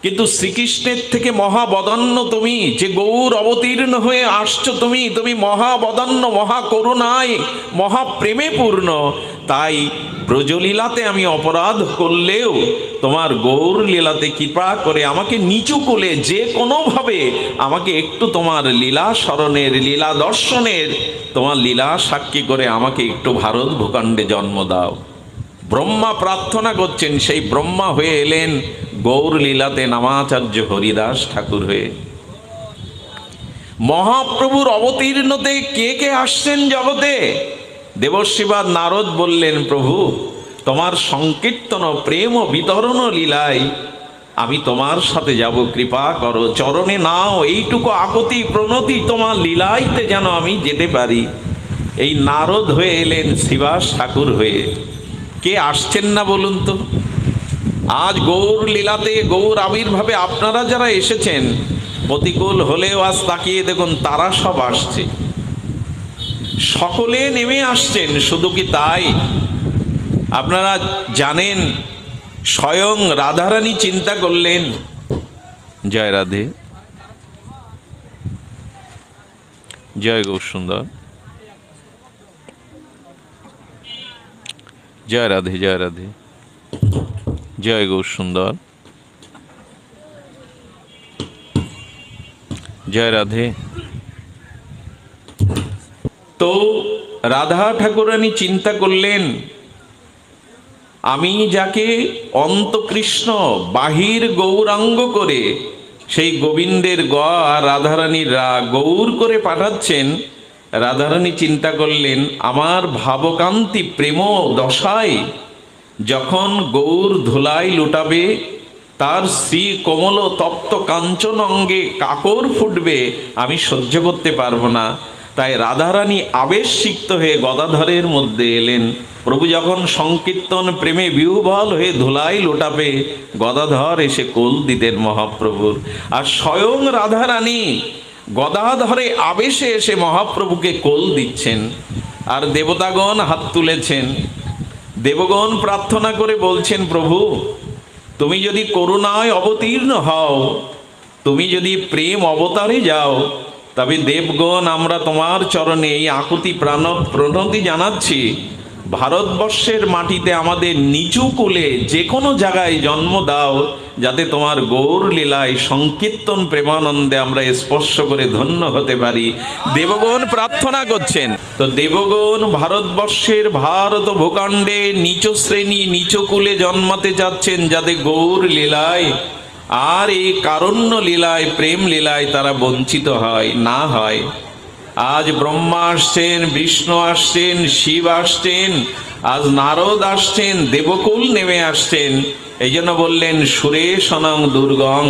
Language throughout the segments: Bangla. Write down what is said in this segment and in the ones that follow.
কিন্তু শ্রীকৃষ্ণের থেকে মহাবদান্য তুমি, যে গৌর অবতীর্ণ হয়ে আসছো তুমি, তুমি মহাবদান্য, মহাকরুণায়, মহাপ্রেমে পূর্ণ। তাই ব্রজলীলাতে আমি অপরাধ করলেও তোমার গৌর লীলাতে কৃপা করে আমাকে নিচু কোলে যে কোনোভাবে আমাকে একটু তোমার লীলা স্মরণের, লীলা দর্শনের, তোমার লীলা সাক্ষী করে আমাকে একটু ভারত ভূখণ্ডে জন্ম দাও। ব্রহ্মা প্রার্থনা করছেন, সেই ব্রহ্মা হয়ে এলেন গৌর লীলাতে নামাচার্য হরিদাস ঠাকুর হয়ে। মহাপ্রভুর অবতীর্ণতে কে কে আসছেন জগতে? দেবশিবা নারদ বললেন, প্রভু তোমার সংকীর্তন প্রেম ও বিতরণ লীলায় আমি তোমার সাথে যাব, কৃপা করো, চরণে নাও এইটুকু আকতি প্রণতি, তোমার লীলাইতে যেন আমি যেতে পারি। এই নারদ হয়ে এলেন শিবাস ঠাকুর হয়ে। কে আসছেন না বলুন তো? আজ গৌর লীলাতে, গৌর আবির্ভাবে আপনারা যারা এসেছেন, প্রতিকূল হলেও আজ তাকিয়ে দেখুন তারা সব আসছে, সকলে নেমে আসছেন। শুধু কি তাই? আপনারা জানেন স্বয়ং রাধারানী চিন্তা করলেন, জয় রাধে, জয় গৌর সুন্দর, জয় রাধে, জয় রাধে, জয় গৌর সুন্দর, জয় রাধে। তো রাধা ঠাকুরানী চিন্তা করলেন, আমি যাকে অন্তকৃষ্ণ বাহির গৌরাঙ্গ করে সেই গোবিন্দের গ আর রাধারানীর রা গৌর করে পাঠাচ্ছেন, রাধারানী চিন্তা করলেন আমার ভাবকান্তি প্রেম দশায় যখন গৌর ধুলাই লুটাবে, তার শ্রী কোমল তপ্ত কাঞ্চন অঙ্গে কাকর ফুটবে, আমি সহ্য করতে পারবো না। তাই রাধারানী আবেশিক্ত হয়ে গদাধরের মধ্যে এলেন। প্রভু যখন সংকীর্তন প্রেমে বিহ্বল হয়ে ধুলাই লোটাবে, গদাধর এসে কোল দিতেন মহাপ্রভুর। আর স্বয়ং রাধারানী গদাধরে আবেশে এসে মহাপ্রভুকে কোল দিচ্ছেন। আর দেবতাগণ হাত তুলেছেন, দেবগণ প্রার্থনা করে বলছেন, প্রভু তুমি যদি করুণায় অবতীর্ণ হও, তুমি যদি প্রেম অবতারে যাও, তবে দেবগণ আমরা তোমার চরণে এই আকুতি প্রণতি জানাচ্ছি, ভারতবর্ষের মাটিতে আমাদের নিচু কুলে যে কোনো জায়গায় জন্ম দাও, যাতে তোমার গৌর লীলায় সংকীর্তন প্রেমানন্দে আমরা স্পর্শ করে ধন্য হতে পারি। দেবগণ প্রার্থনা করছেন। তো দেবগণ ভারতবর্ষের, ভারত ভূখণ্ডে নিচ শ্রেণী নিচ কুলে জন্মাতে চাচ্ছেন, যাতে গৌর লীলায় আর এই কারণ্য লীলায়, প্রেম লীলায় তারা বঞ্চিত হয় না হয়। আজ ব্রহ্মা আসছেন, বিষ্ণু আসছেন, শিব আসছেন, আজ নারদ আসছেন, দেবকুল নেমে আসছেন। এই জন্য বললেন সুরেশনং দুর্গং,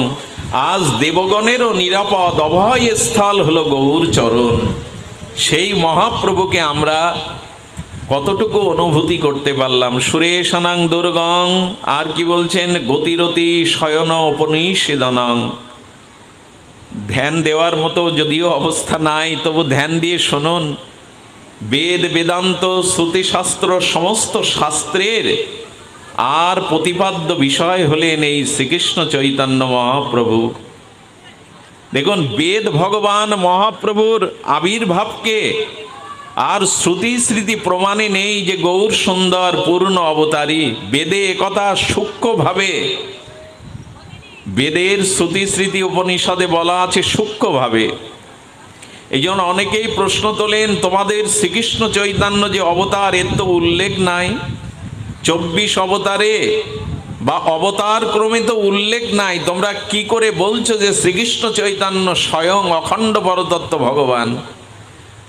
আজ দেবগণেরও নিরাপদ অভয় স্থল হলো গৌর চরণ। সেই মহাপ্রভুকে আমরা কতটুকু অনুভূতি করতে পারলাম? সুরেশনং দুর্গং, আর কি বলছেন? গতিরতি শয়ন উপনিষেদনং। ধ্যান দেওয়ার মতো যদিও অবস্থা নাই, তবু ধ্যান দিয়ে শুনুন। বেদ বেদান্ত শ্রুতিশাস্ত্র সমস্ত শাস্ত্রের আর প্রতিপাদ্য বিষয় হলেন এই শ্রীকৃষ্ণ চৈতন্য মহাপ্রভু। দেখুন, বেদ ভগবান মহাপ্রভুর আবির্ভাবকে আর শ্রুতি স্মৃতি প্রমাণে নেই যে গৌর সুন্দর পূর্ণ অবতারী। বেদে একথা সূক্ষ্মভাবে, বেদের শ্রুতি স্মৃতি উপনিষদে বলা আছে সূক্ষ্মভাবে। এই জন্য অনেকেই প্রশ্ন তোলেন, তোমাদের শ্রীকৃষ্ণ চৈতন্য যে অবতার, এর তো উল্লেখ নাই। 24 অবতারে বা অবতার ক্রমে তো উল্লেখ নাই, তোমরা কি করে বলছো যে শ্রীকৃষ্ণ চৈতন্য স্বয়ং অখণ্ড পরতত্ত্ব ভগবান?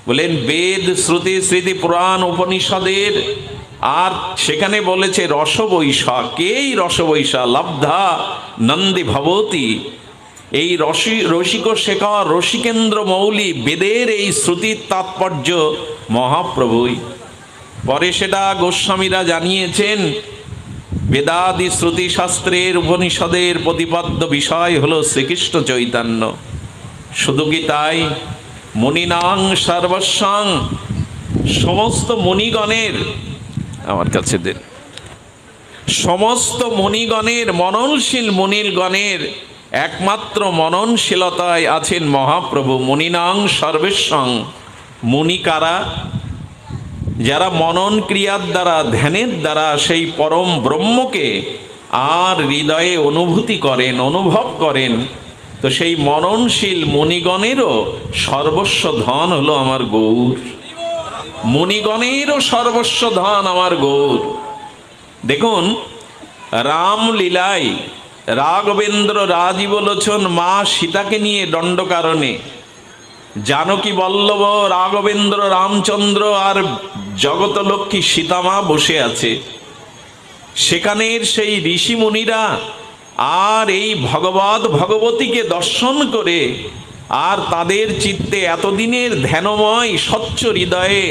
বলেন বেদ শ্রুতি স্মৃতি পুরাণ উপনিষদের, আর সেখানে বলেছে রসবৈষা। কেই রসবৈষা? লব্ধা নন্দী ভবতি। এই রসিক শেখর রসিকেন্দ্র মৌলি বেদের এই শ্রুতির তাৎপর্য মহাপ্রভুই। পরে সেটা গোস্বামীরা জানিয়েছেন, বেদাদি শ্রুতি শাস্ত্রের উপনিষদের প্রতিপাদ্য বিষয় হলো শ্রীকৃষ্ণ চৈতন্য। শুধু কি তাই? মুনিনাং সর্বস্বং, সমস্ত মুনিগণের, আমার কাছে দেন, সমস্ত মুনিগণের, মননশীল মুনিগণের একমাত্র মননশীলতায় আছেন মহাপ্রভু। মুনিনাং সর্বেশ্বং, মুনি কারা? যারা মনন ক্রিয়ার দ্বারা, ধ্যানের দ্বারা সেই পরম ব্রহ্মকে আর হৃদয়ে অনুভূতি করেন, অনুভব করেন। তো সেই মননশীল মুনিগণেরও সর্বস্ব ধন হলো আমার গৌর। মুনিগণেরও সর্বস্ব ধন আমার গৌর। দেখুন, রামলীলায় রাঘবেন্দ্র রাজীব লোচন মা সীতাকে নিয়ে দণ্ডকারণে জানকী বল্লভ রাঘবেন্দ্র রামচন্দ্র আর জগতলক্ষ্মী সীতামা বসে আছে। সেখানের সেই ঋষি মুনিরা আর এই ভগবত ভগবতীকে দর্শন করে আর তাদের চিত্তে এতদিনের ধ্যানময় স্বচ্ছ হৃদয়ে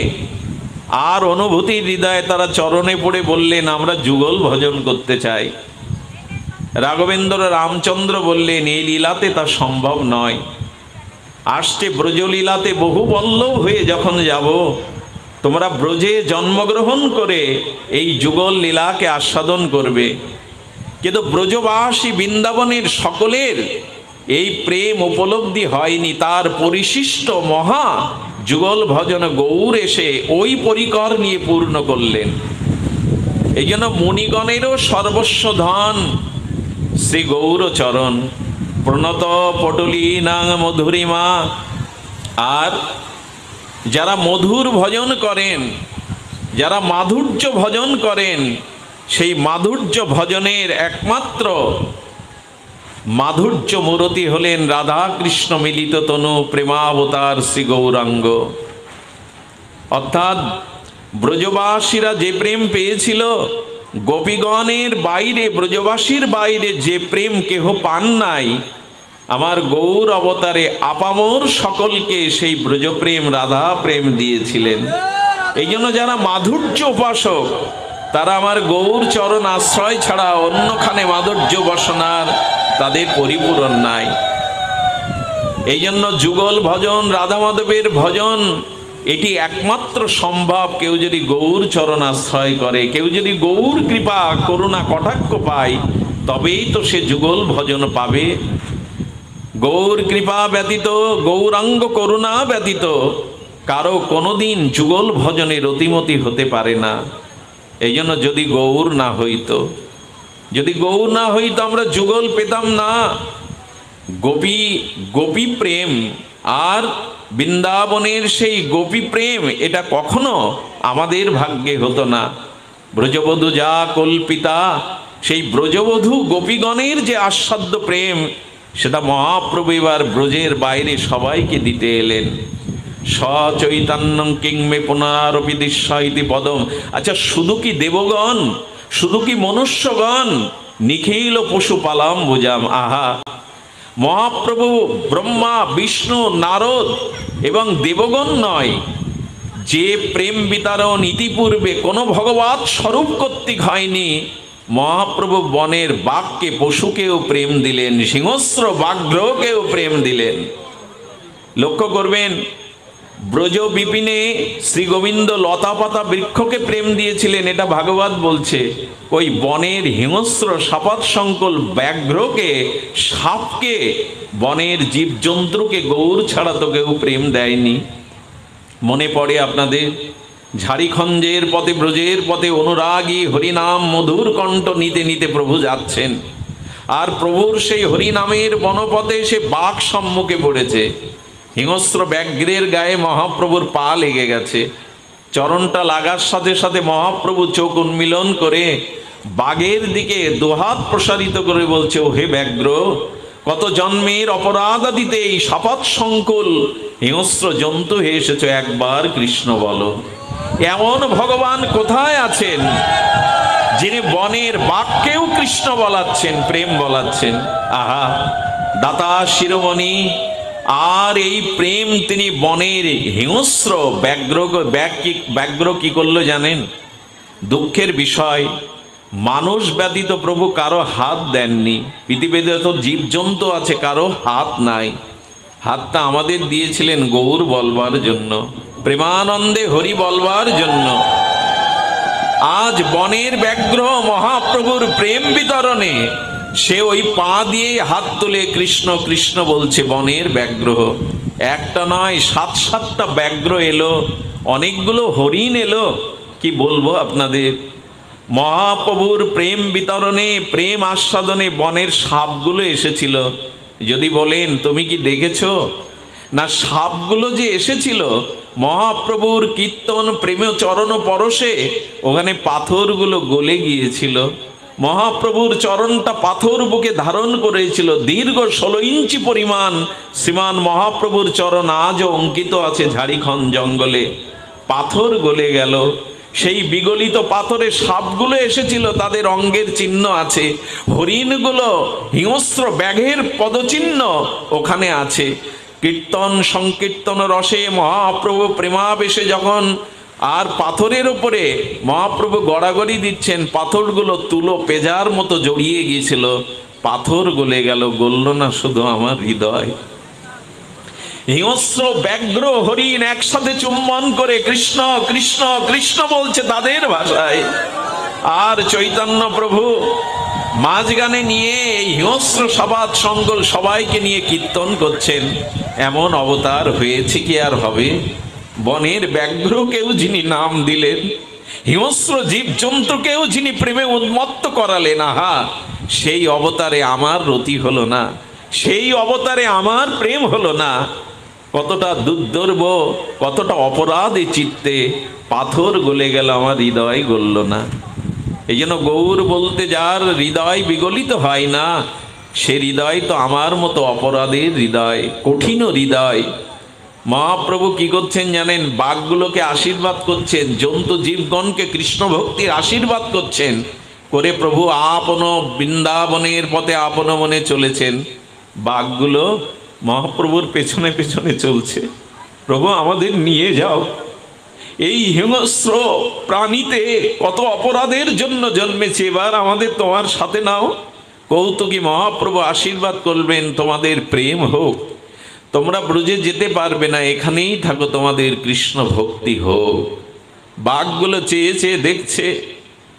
আর অনুভূতির হৃদয়ে তারা চরণে পড়ে বললেন, আমরা যুগল ভজন করতে চাই। রাঘবেন্দ্র রামচন্দ্র বললেন, এই লীলাতে তা সম্ভব নয়। আসছে ব্রজলীলাতে বহু বল্লভ হয়ে যখন যাব, তোমরা ব্রজে জন্মগ্রহণ করে এই যুগল লীলাকে আস্বাদন করবে। কিন্তু ব্রজবাসী বৃন্দাবনের সকলের এই প্রেম উপলব্ধি হয়নি। তার পরিশিষ্ট মহা যুগল ভজন গৌর এসে ওই পরিকর নিয়ে পূর্ণ করলেন। এই জন্য মুনিগণেরও সর্বস্ব ধন শ্রী গৌরচরণ। প্রণত পটলীনাং মধুরিমা। আর যারা মধুর ভজন করেন, যারা মাধুর্য ভজন করেন, সেই মাধুর্য ভজনের একমাত্র মাধুর্য মূরতি হলেন রাধা কৃষ্ণ মিলিত তনু প্রেমাবতার শ্রী গৌরাঙ্গ। অর্থাৎ ব্রজবাসীরা যে প্রেম পেয়েছিল, গোপীগণের বাইরে, ব্রজবাসীর বাইরে যে প্রেম কেহ পান নাই, আমার গৌর অবতারে আপামর সকলকে সেই ব্রজপ্রেম রাধা প্রেম দিয়েছিলেন। এই জন্য যারা মাধুর্য উপাসক, তারা আমার গৌর চরণ আশ্রয় ছাড়া অন্যখানে মাধুর্য বসনার তাদের পরিপূরণ নাই। এই জন্য যুগল ভজন, রাধা মাধবের ভজন, এটি একমাত্র সম্ভব কেউ যদি গৌর চরণ আশ্রয় করে, কেউ যদি গৌর কৃপা করুণা কটাক্ষ পায়, তবেই তো সে যুগল ভজন পাবে। গৌর কৃপা ব্যতীত, গৌরাঙ্গ করুণা ব্যতীত কারো কোনোদিন যুগল ভজনের অতিমতি হতে পারে না। এই জন্য যদি গৌর না হইতো, যদি গৌর না হইতো আমরা যুগল পেতাম না। গোপী প্রেম আর বৃন্দাবনের সেই গোপী প্রেম, এটা কখনো আমাদের ভাগ্যে হতো না। ব্রজবধূ যা কল্পিতা, সেই ব্রজবধূ গোপীগণের যে আস্বাদ্য প্রেম, সেটা মহাপ্রভু এবার ব্রজের বাইরে সবাইকে দিতে এলেন। সচৈতন্যং কিংমে পুনরপি দৃশ্যইতি পদম। আচ্ছা, শুধু কি দেবগণ, শুধু কি মনুষ্যগণ, নিখিল পশুপালাম বুঝাম। আহা, মহাপ্রভু ব্রহ্মা বিষ্ণু নারদ এবং দেবগণ নয়, যে প্রেম বিতরণ ইতিপূর্বে কোনো ভগবৎ স্বরূপ কর্তৃক হয়নি, মহাপ্রভু বনের বাঘকে, পশুকেও প্রেম দিলেন, সিংহস্র ব্যাঘ্রকেও প্রেম দিলেন। লক্ষ্য করবেন, ব্রজ বিপিনে শ্রী গোবিন্দ লতাপাতা বৃক্ষকে প্রেম দিয়েছিলেন, এটা ভাগবত বলছে। ওই বনের হিংস্র সাপাত সংকুল ব্যাঘ্রকে, সাপকে, বনের জীবজন্তুকে গৌর ছাড়া তো কেউ প্রেম দেয়নি। মনে পড়ে আপনাদের, ঝাড়িখঞ্জের পথে, ব্রজের পথে অনুরাগী হরিনাম মধুর কণ্ঠ নিতে নিতে প্রভু যাচ্ছেন, আর প্রভুর সেই হরিনামের বনপথে সে বাঘ সম্মুখে পড়েছে। হিংস্র ব্যাঘ্রের গায়ে মহাপ্রভুর পা লেগে গেছে। চরণটা লাগার সাথে সাথে মহাপ্রভু চোখ উন্মিলন করে বাঘের দিকে দুহাত প্রসারিত করে বলছে, ও হে ব্যাঘ্র, কত জন্মের অপরাধাদিতে এই শপথ সংকুল হিংস্র জন্তু হয়ে এসেছ, একবার কৃষ্ণ বলো। এমন ভগবান কোথায় আছেন যিনি বনের বাঘকেও কৃষ্ণ বলাচ্ছেন, প্রেম বলাচ্ছেন? আহা, দাতা শিরোমণি। আর এই প্রেম তিনি বনের হিংস্র ব্যাঘ্র কি করলো জানেন? দুঃখের বিষয়, মানুষ ব্যতীত প্রভু কারো হাত দেননি। পৃথিবীতে তো জীবজন্তু আছে, কারো হাত নাই। হাতটা আমাদের দিয়েছিলেন গৌর বলবার জন্য, প্রেমানন্দে হরি বলবার জন্য। আজ বনের ব্যাঘ্র মহাপ্রভুর প্রেম বিতরণে সে ওই পা দিয়ে হাত তুলে কৃষ্ণ কৃষ্ণ বলছে। বনের ব্যাঘ্র একটা নয়, 7-7টা ব্যাঘ্র এলো, অনেকগুলো হরিণ এলো। কি বলবো আপনাদের, মহাপ্রভুর প্রেম বিতরণে, প্রেম আস্বাদনে বনের সাপগুলো এসেছিল। যদি বলেন তুমি কি দেখেছো, না সাপগুলো যে এসেছিল মহাপ্রভুর কীর্তন প্রেম চরণ পরশে, ওখানে পাথরগুলো গলে গিয়েছিল। মহাপ্রভুর চরণটা পাথর বুকে ধারণ করেছিল। দীর্ঘ 16 ইঞ্চি পরিমাণ শ্রীমান মহাপ্রভুর চরণ আজও অঙ্কিত আছে ঝাড়িখণ্ড জঙ্গলে। পাথর গলে গেল, সেই বিগলিত পাথরে সাপগুলো এসেছিল, তাদের অঙ্গের চিহ্ন আছে। হরিণগুলো হিংস্র ব্যাঘের পদচিহ্ন ওখানে আছে। কীর্তন সংকীর্তন রসে মহাপ্রভু প্রেমাবেশে যখন আর পাথরের উপরে মহাপ্রভু গড়াগড়ি দিচ্ছেন, পাথরগুলো তুলো পেজার মতো জড়িয়ে গিয়েছিল। পাথর গলে গেল, গলল না শুধু আমার হৃদয়। হিংস্র ব্যাঘ্র হরিণ একসাথে চুম্বন করে কৃষ্ণ কৃষ্ণ কৃষ্ণ বলছে তাদের ভাষায়। আর চৈতন্য প্রভু মাঝখানে নিয়ে এই হিংস্র সবাদ সঙ্গল সবাইকে নিয়ে কীর্তন করছেন। এমন অবতার হয়েছে কি আর হবে? বনের ব্যাঘ্রকেও যিনি নাম দিলেন, হিংস্র জীবজন্তুকেও যিনি প্রেমে উন্মত্ত করালেন, আহা, সেই অবতারে আমার রতি হলো না, সেই অবতারে আমার প্রেম হলো না। কতটা দুর্দর্ভ, কতটা অপরাধী চিত্তে, পাথর গলে গেল, আমার হৃদয় গলল না। এই জন্য গৌর বলতে যার হৃদয় বিগলিত হয় না, সে হৃদয় তো আমার মতো অপরাধের হৃদয়, কঠিন হৃদয়। মহাপ্রভু কি করছেন জানেন? বাঘগুলোকে আশীর্বাদ করছেন, জন্তু জীবগণকে কৃষ্ণ ভক্তির আশীর্বাদ করছেন করে প্রভু আপন বৃন্দাবনের পথে আপন মনে চলেছেন। বাঘগুলো মহাপ্রভুর পেছনে পেছনে চলছে, প্রভু আমাদের নিয়ে যাও, এই হিংস্র প্রাণীতে কত অপরাধের জন্য জন্মেছে, এবার আমাদের তোমার সাথে নাও। কৌতুকী মহাপ্রভু আশীর্বাদ করবেন, তোমাদের প্রেম হোক, তোমরা ব্রজে যেতে পারবে না, এখানেই থাকো, তোমাদের কৃষ্ণ ভক্তি হোক। বাঘগুলো চেয়ে চেয়ে দেখছে,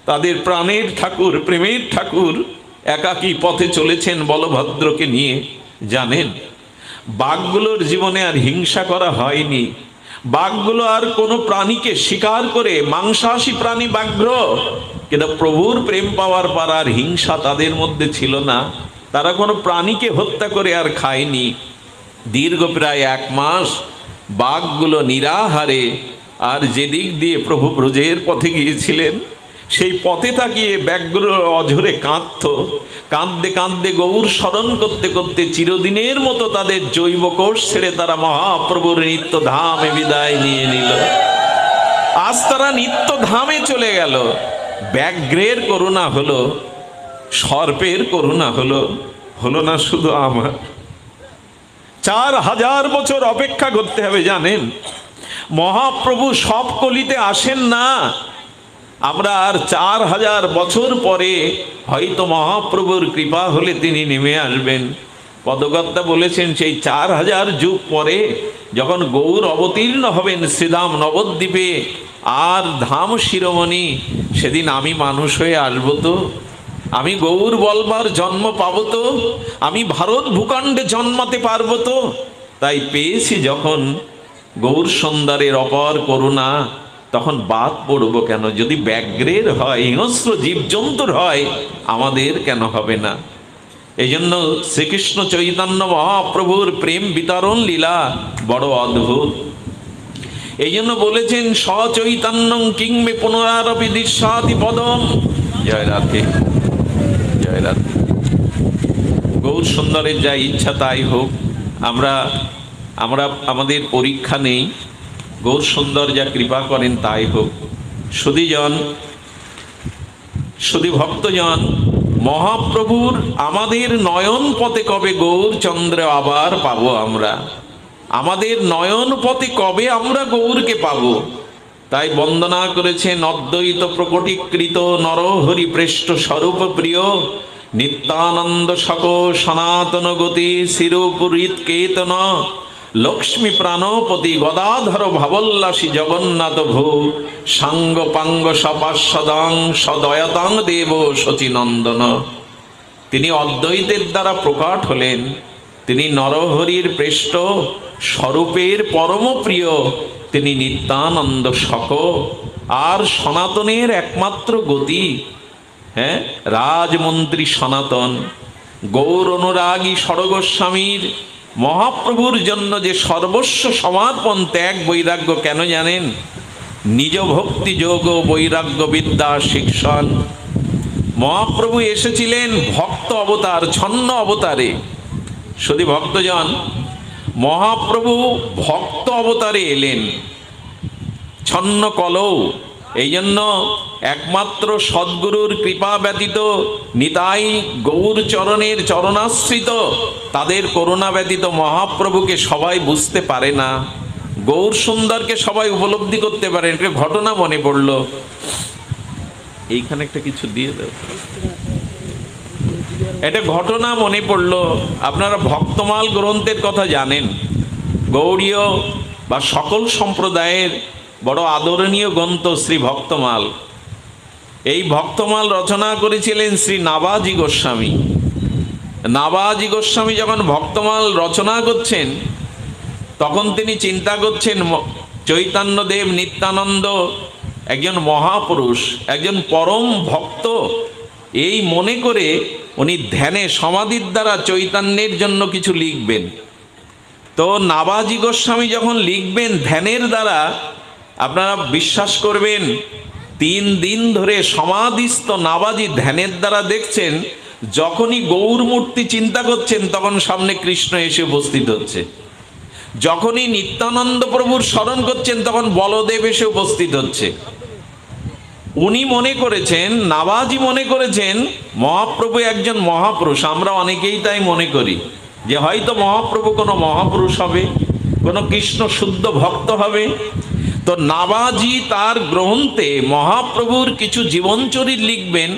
তাদের প্রাণের ঠাকুর, প্রেমের ঠাকুর একাকী পথে চলেছেন বলভদ্রকে নিয়ে। জানেন, বাঘগুলোর জীবনে আর হিংসা করা হয়নি। বাঘগুলো আর কোনো প্রাণীকে শিকার করে, মাংসাশী প্রাণী ব্যাঘ্র, কিন্তু প্রভুর প্রেম পাওয়ার পর আর হিংসা তাদের মধ্যে ছিল না। তারা কোনো প্রাণীকে হত্যা করে আর খায়নি। দীর্ঘ প্রায় 1 মাস বাঘগুলো নিরাহারে, আর যেদিক দিয়ে প্রভু ব্রজের পথে গিয়েছিলেন সেই পথে তাকিয়ে ব্যাঘ্র অঝরে কাঁদত। কাঁদতে কাঁদতে গৌর স্মরণ করতে করতে চিরদিনের মতো তাদের জৈব কোষ ছেড়ে তারা মহাপ্রভুর নিত্য ধামে বিদায় নিয়ে নিল। আজ তারা নিত্য ধামে চলে গেল। ব্যাঘ্রের করুণা হলো, সর্পের করুণা হলো, হলো না শুধু আমার। 4000 বছর অপেক্ষা করতে হবে জানেন। মহাপ্রভু সব কলিতে আসেন না। আমরা আর 4000 বছর পরে হয়তো মহাপ্রভুর কৃপা হলে তিনি নেমে আসবেন। পদকর্তা বলেছেন সেই 4000 যুগ পরে যখন গৌর অবতীর্ণ হবেন শ্রীধাম নবদ্বীপে আর ধাম শিরোমণি, সেদিন আমি মানুষ হয়ে আসবো তো, আমি গৌর বলবার জন্ম পাবো তো, আমি ভারত ভূখণ্ডে জন্মাতে পারবো তো। তাই পেয়েছি যখন গৌর সুন্দরের অপার করুণা, তখন বাদ পড়বো কেন? যদি ব্যাঘ্রের হয়, হিংস্র জীবজন্তুর হয়, আমাদের কেন হবে না? এই জন্য শ্রীকৃষ্ণ চৈতন্য মহাপ্রভুর প্রেম বিতরণ লীলা বড় অদ্ভুত। এই জন্য বলেছেন সচৈতন্যং কিংমে পুনরারপি দৃশ্যাতি পদম। জয় রাধে, জয় রাধে। গৌর সুন্দরের যা ইচ্ছা তাই হোক। আমরা আমাদের পরীক্ষা নেই, গৌর সুন্দর যা কৃপা করেন তাই হোক। সুধীজন, সুধী ভক্তজন, মহাপ্রভুর আমাদের নয়ন পথে কবে গৌর চন্দ্র আবার পাবো আমরা? আমাদের নয়ন পথে কবে আমরা গৌরকে পাবো? তাই বন্দনা করেছেন অদ্বৈত প্রকটীকৃত নরহরি পৃষ্ঠ স্বরূপ প্রিয় নিত্যানন্দ শক সনাতন গতি শিরোপুরিত কেতন লক্ষ্মী প্রাণপতি গদাধর ভাবল্লাসী জগন্নাথ ভূ সাঙ্গ পাঙ্গ সপাস্যদং সদয়তং দেব শচীনন্দন। তিনি অদ্বৈতের দ্বারা প্রকট হলেন। তিনি নরহরির পৃষ্ঠ স্বরূপের পরম প্রিয়, তিনি নিত্যানন্দ শক আর সনাতনের একমাত্র গতি। হ্যাঁ, রাজমন্ত্রী সনাতন গৌর অনুরাগী সরগোস্বামীর মহাপ্রভুর জন্য যে সর্বস্ব সমর্পণ ত্যাগ বৈরাগ্য, কেন জানেন? নিজ ভক্তি যোগ বৈরাগ্য বিদ্যা শিক্ষণ। মহাপ্রভু এসেছিলেন ভক্ত অবতার, ছন্ন অবতারে। শুধু ভক্তজন, মহাপ্রভু ভক্ত অবতারে এলেন, ছন্ন কলৌ। এই জন্য একমাত্র সদ্গুরুর কৃপা ব্যতীত, নিতাই গৌর চরণের চরণাশ্রিত তাদের করুণা ব্যতীত মহাপ্রভুকে সবাই বুঝতে পারে না, গৌর সুন্দরকে সবাই উপলব্ধি করতে পারে। একটা ঘটনা মনে পড়লো, এইখানে একটা কিছু দিয়ে দেব। এটা ঘটনা মনে পড়লো। আপনারা ভক্তমাল গ্রন্থের কথা জানেন, গৌড়ীয় বা সকল সম্প্রদায়ের বড় আদরণীয় গ্রন্থ শ্রী ভক্তমাল। এই ভক্তমাল রচনা করেছিলেন শ্রী নাবাজি গোস্বামী। নাবাজি গোস্বামী যখন ভক্তমাল রচনা করছেন, তখন তিনি চিন্তা করছেন চৈতন্যদেব নিত্যানন্দ একজন মহাপুরুষ, একজন পরম ভক্ত, এই মনে করে উনি ধ্যানে সমাধির দ্বারা চৈতন্যের জন্য কিছু লিখবেন। তো নাবাজি গোস্বামী যখন লিখবেন ধ্যানের দ্বারা, আপনারা বিশ্বাস করবেন 3 দিন ধরে সমাধিস্থ নাবাজি ধ্যানের দ্বারা দেখছেন, যখনই গৌর মূর্তি চিন্তা করছেন তখন সামনে কৃষ্ণ এসে উপস্থিত হচ্ছে। যখনই নিত্যানন্দ প্রভুর স্মরণ করছেন তখন বলদেব এসে উপস্থিত হচ্ছে। উনি মনে করেছেন, নাবাজি মনে করেছেন মহাপ্রভু একজন মহাপুরুষ। আমরা অনেকেই তাই মনে করি যে হয়তো মহাপ্রভু কোনো মহাপুরুষ হবে, কোনো কৃষ্ণ শুদ্ধ ভক্ত হবে। তো নাবাজি তার গ্রন্থে মহাপ্রভুর কিছু জীবনচরিত লিখবেন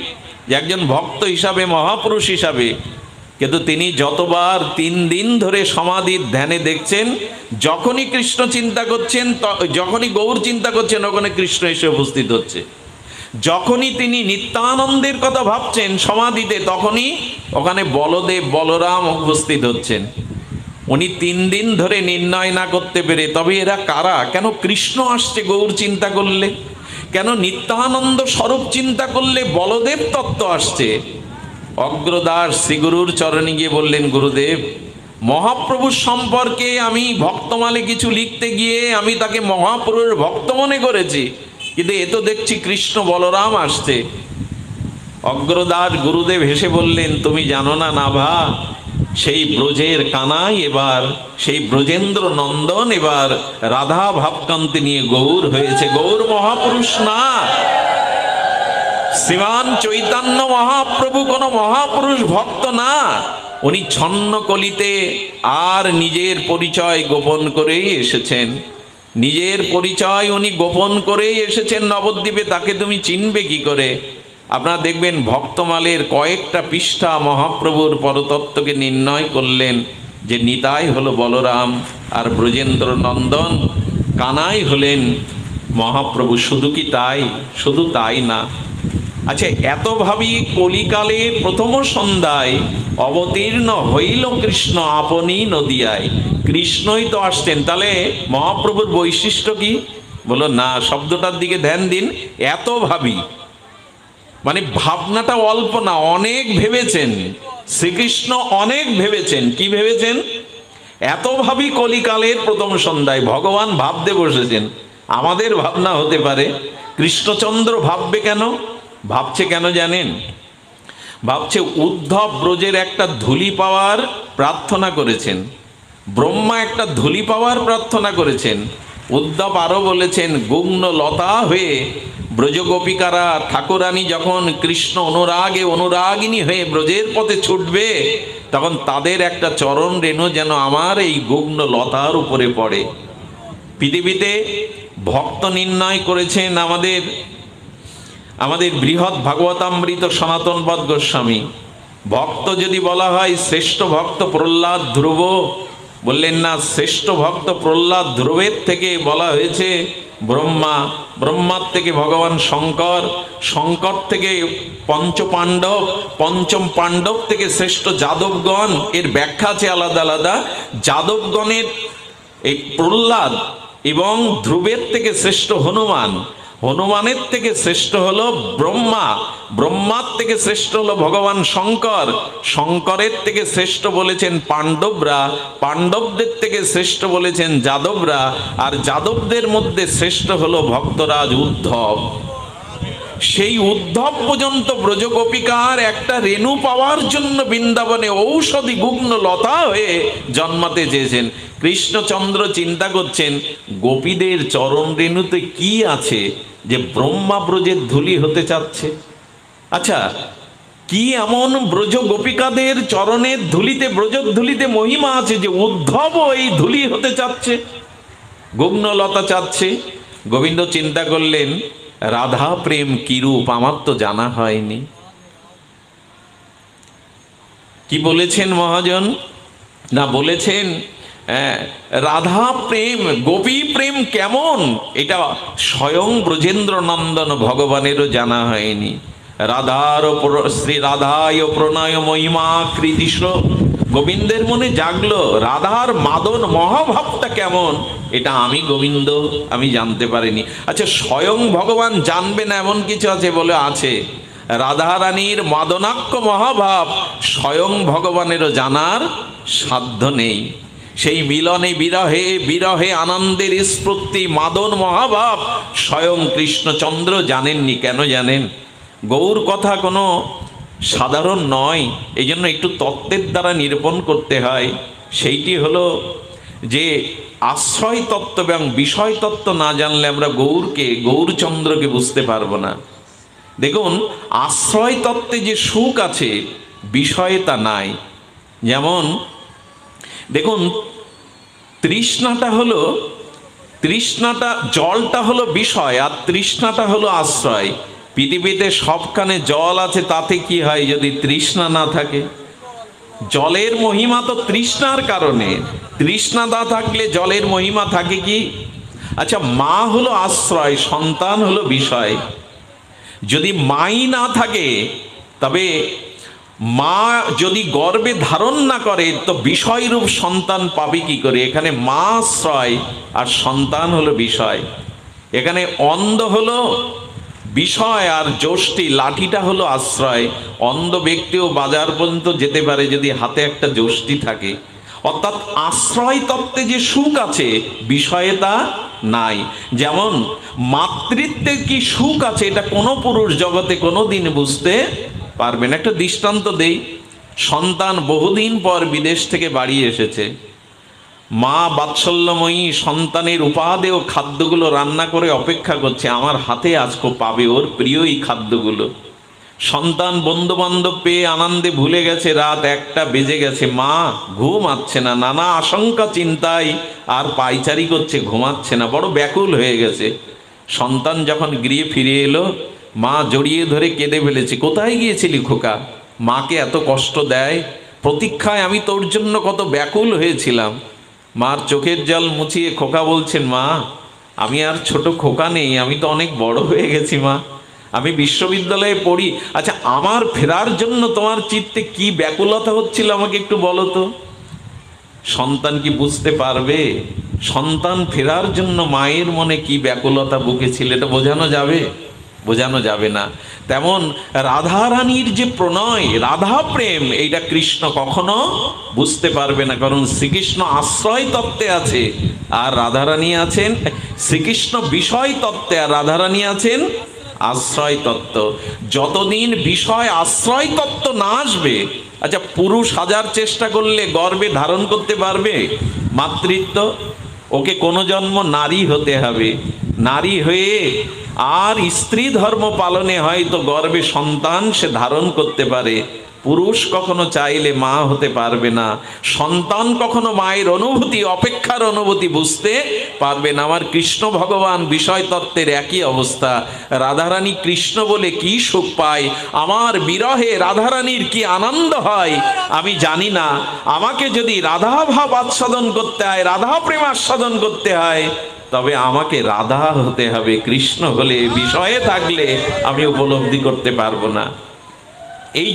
যে একজন ভক্ত হিসাবে, মহাপুরুষ হিসাবে। কিন্তু তিনি যতবার 3 দিন ধরে সমাধির ধ্যানে দেখছেন, যখনই কৃষ্ণ চিন্তা করছেন, যখনই গৌর চিন্তা করছেন, ওখানে কৃষ্ণ এসে উপস্থিত হচ্ছে। যখনই তিনি নিত্যানন্দের কথা ভাবছেন সমাধিতে, তখনই ওখানে বলদেব বলরাম উপস্থিত হচ্ছেন। উনি 3 দিন ধরে নির্ণয় না করতে পেরে, তবে এরা কারা, কেন কৃষ্ণ আসছে গৌর চিন্তা করলে, কেন নিত্যানন্দ স্বরূপ চিন্তা করলে বলদেব তত্ত্ব আসছে। অগ্রদাস শ্রীগুরুর চরণে গিয়ে বললেন, গুরুদেব, মহাপ্রভুর সম্পর্কে আমি ভক্তমালে কিছু লিখতে গিয়ে আমি তাকে মহাপ্রভুর ভক্ত মনে করেছি, কিন্তু এ তো দেখছি কৃষ্ণ বলরাম আসছে। অগ্রদাস গুরুদেব হেসে বললেন, তুমি জানো না নাভা, সেই ব্রজের কানাই এবার, সেই ব্রজেন্দ্র নন্দন এবার রাধা ভাবকান্তি নিয়ে গৌর হয়েছে। গৌর মহাপুরুষ না, শ্রীমান চৈতন্য মহাপ্রভু কোনো মহাপুরুষ ভক্ত না। উনি ছন্ন কলিতে আর নিজের পরিচয় গোপন করেই এসেছেন। নিজের পরিচয় উনি গোপন করেই এসেছেন নবদ্বীপে। তাকে তুমি চিনবে কি করে? আপনারা দেখবেন ভক্তমালের কয়েকটা পৃষ্ঠা মহাপ্রভুর পরতত্ত্বকে নির্ণয় করলেন যে নিতাই হলো বলরাম আর ব্রজেন্দ্র নন্দন কানাই হলেন মহাপ্রভু। শুধু কি তাই? শুধু তাই না। আচ্ছা, এত ভাবি কলিকালে প্রথম সন্ধ্যায় অবতীর্ণ হইল কৃষ্ণ আপনি নদিয়ায়। কৃষ্ণই তো আসছেন, তাহলে মহাপ্রভুর বৈশিষ্ট্য কি? বলো না, শব্দটার দিকে ধ্যান দিন। এত ভাবি মানে ভাবনাটা অল্প না, অনেক ভেবেছেন শ্রীকৃষ্ণ, অনেক ভেবেছেন। কি ভেবেছেন? এত ভাবি কলিকালের প্রথম সন্ধ্যায় ভগবান ভাবতে বসেছেন। আমাদের ভাবনা হতে পারে, কৃষ্ণচন্দ্র ভাববে কেন? ভাবছে কেন জানেন? ভাবছে উদ্ধব ব্রজের একটা ধূলি পাওয়ার প্রার্থনা করেছেন, ব্রহ্মা একটা ধূলি পাওয়ার প্রার্থনা করেছেন। উদ্ধব আরো বলেছেন, গুগ্ন লতা হয়ে ব্রজগোপিকারা ঠাকুরানী যখন কৃষ্ণ অনুরাগে অনুরাগিনী হয়ে ব্রজের পথে ছুটবে, তখন তাদের একটা চরণ রেণু যেন আমার এই গুগ্ন লতার উপরে পড়ে। পৃথিবীতে ভক্ত নির্ণয় করেছেন আমাদের বৃহৎ ভাগবতামৃত সনাতনপদ গোস্বামী। ভক্ত যদি বলা হয়, শ্রেষ্ঠ ভক্ত প্রহ্লাদ, ধ্রুব, বললেন না, শ্রেষ্ঠ ভক্ত প্রহ্লাদ, ধ্রুবের থেকে বলা হয়েছে ব্রহ্মা, ব্রহ্মার থেকে ভগবান শঙ্কর, শঙ্কর থেকে পঞ্চপাণ্ডব, পঞ্চম পাণ্ডব থেকে শ্রেষ্ঠ যাদবগণ। এর ব্যাখ্যা আছে আলাদা আলাদা। যাদবগণের এই প্রহ্লাদ এবং ধ্রুবের থেকে শ্রেষ্ঠ হনুমান, হনুমানের থেকে শ্রেষ্ঠ হলো ব্রহ্মা, ব্রহ্মার থেকে শ্রেষ্ঠ হলো ভগবান শঙ্কর, শঙ্করের থেকে শ্রেষ্ঠ বলেছেন পাণ্ডবরা, পাণ্ডবদের থেকে শ্রেষ্ঠ বলেছেন যাদবরা, আর যাদবদের মধ্যে শ্রেষ্ঠ হলো ভক্তরাজ উদ্ধব। সেই উদ্ধব পর্যন্ত ব্রজগোপিকার একটা রেণু পাওয়ার জন্য বৃন্দাবনে ঔষধি গুগ্ন লতা হয়ে জন্মাতে চেয়েছেন। কৃষ্ণচন্দ্র চিন্তা করছেন গোপীদের চরণ রেণুতে কি আছে যে ব্রহ্মা ব্রজের ধূলি হতে চাচ্ছে। আচ্ছা, কি এমন ব্রজ গোপিকাদের চরণের ধুলিতে, ব্রজের ধুলিতে মহিমা আছে যে উদ্ধব এই ধুলি হতে চাচ্ছে, গুগ্নলতা চাচ্ছে? গোবিন্দ চিন্তা করলেন রাধা প্রেম কিরূপ আমার তো জানা হয়নি। কি বলেছেন মহাজন? না, বলেছেন রাধা প্রেম, গোপী প্রেম কেমন এটা স্বয়ং ব্রজেন্দ্র নন্দন ভগবানেরও জানা হয়নি। রাধার শ্রী রাধায় প্রণয় মহিমা কৃতিশ, গোবিন্দের মনে জাগলো রাধার মাদন মহাভাবটা কেমন, এটা আমি গোবিন্দ আমি জানতে পারিনি। আচ্ছা, স্বয়ং ভগবান জানবে না এমন কিছু আছে? বলে আছে। রাধারানীর মাদনাক্য মহাভাব স্বয়ং ভগবানেরও জানার সাধ্য নেই। সেই মিলনে বিরহে, বিরহে আনন্দের স্ফূর্তি, মাদন মহাভাব স্বয়ং কৃষ্ণচন্দ্র জানেননি। কেন জানেন? গৌর কথা কোনো সাধারণ নয়, এই জন্য একটু তত্ত্বের দ্বারা নিরূপণ করতে হয়। সেইটি হলো যে আশ্রয় তত্ত্ব এবং বিষয় তত্ত্ব না জানলে আমরা গৌরকে, গৌরচন্দ্রকে বুঝতে পারবো না। দেখুন, আশ্রয় তত্ত্বে যে সুখ আছে বিষয়ে তা নাই। যেমন দেখুন, তৃষ্ণাটা হলো, তৃষ্ণাটা, জলটা হলো বিষয় আর তৃষ্ণাটা হলো আশ্রয়। পৃথিবীতে সবখানে জল আছে, তাতে কি হয় যদি তৃষ্ণা না থাকে? জলের মহিমা তো তৃষ্ণার কারণে, তৃষ্ণা না থাকলে জলের মহিমা থাকে কি? আচ্ছা, মা হলো আশ্রয়, সন্তান হলো বিষয়। যদি মাই না থাকে, তবে মা যদি গর্ভে ধারণ না করে তো বিষয়রূপ সন্তান পাবে কি করে? এখানে মা আশ্রয় আর সন্তান হলো বিষয়। এখানে অন্ধ হলো বিষয় আর যষ্টি, লাঠিটা হলো আশ্রয়। অন্ধ ব্যক্তিও বাজার পর্যন্ত যেতে পারে যদি হাতে একটা যষ্টি থাকে। অর্থাৎ আশ্রয় তত্ত্বে যে সুখ আছে বিষয়ে তা নাই। যেমন মাতৃত্বে কি সুখ আছে এটা কোনো পুরুষ জগতে কোনোদিন বুঝতে পারবেন। একটা দৃষ্টান্ত দেই। সন্তান বহুদিন পর বিদেশ থেকে বাড়ি এসেছে। মা বাৎসল্যময়ী সন্তানের উপাদেয় খাদ্যগুলো রান্না করে অপেক্ষা করছে, আমার হাতে আজকে পাবে ওর প্রিয় এই খাদ্যগুলো। সন্তান বন্ধু বান্ধব পেয়ে আনন্দে ভুলে গেছে, রাত 1টা বেজে গেছে, মা ঘুম আসছে না, নানা আশঙ্কা চিন্তায় আর পায়চারি করছে, ঘুমাচ্ছে না, বড় ব্যাকুল হয়ে গেছে। সন্তান যখন গৃহে ফিরে এলো, মা জড়িয়ে ধরে কেঁদে ফেলেছে। কোথায় গিয়েছিলি খোকা? মাকে এত কষ্ট দেয়, প্রতীক্ষায় আমি তোর জন্য কত ব্যাকুল হয়েছিলাম। মার চোখের জল মুছিয়ে খোকা বলছেন, মা আমি আর ছোট খোকা নেই, আমি তো অনেক বড় হয়ে গেছি মা, আমি বিশ্ববিদ্যালয়ে পড়ি। আচ্ছা, আমার ফেরার জন্য তোমার চিত্তে কি ব্যাকুলতা হচ্ছিল আমাকে একটু বলো তো। সন্তান কি বুঝতে পারবে সন্তান ফেরার জন্য মায়ের মনে কি ব্যাকুলতা বুকেছিল? এটা বোঝানো যাবে? বোঝানো যাবে না। তেমন রাধারানীর যে প্রণয়, রাধা প্রেম, এইটা কৃষ্ণ কখনো বুঝতে পারবে না, কারণ শ্রীকৃষ্ণ আশ্রয় তত্ত্বে আছে আর রাধারানী আছেন, শ্রীকৃষ্ণ বিষয় তত্ত্বে আর রাধারানী আছেন আশ্রয় তত্ত্ব। যতদিন বিষয় আশ্রয় তত্ত্ব না আসবে, আচ্ছা পুরুষ হাজার চেষ্টা করলে গর্ভে ধারণ করতে পারবে মাতৃত্ব? ওকে কোনো জন্ম নারী হতে হবে, নারী হয়ে আর স্ত্রী ধর্ম পালনে হয়তো গর্ভে সন্তান সে ধারণ করতে পারে। পুরুষ কখনো চাইলে মা হতে পারবে না, সন্তান কখনো মায়ের অনুভূতি, অপেক্ষার অনুভূতি বুঝতে পারবে না। আমার কৃষ্ণ ভগবান বিষয় তত্ত্বের একই অবস্থা। রাধারানী কৃষ্ণ বলে কি সুখ পায়, আমার বিরহে রাধারানীর কি আনন্দ হয় আমি জানি না। আমাকে যদি রাধা ভাব আস্বাদন করতে হয়, রাধা প্রেম আস্বাদন করতে হয়, তবে আমাকে রাধা হতে হবে। কৃষ্ণ হলে, বিষয়ে থাকলে আমি উপলব্ধি করতে পারবো না। এই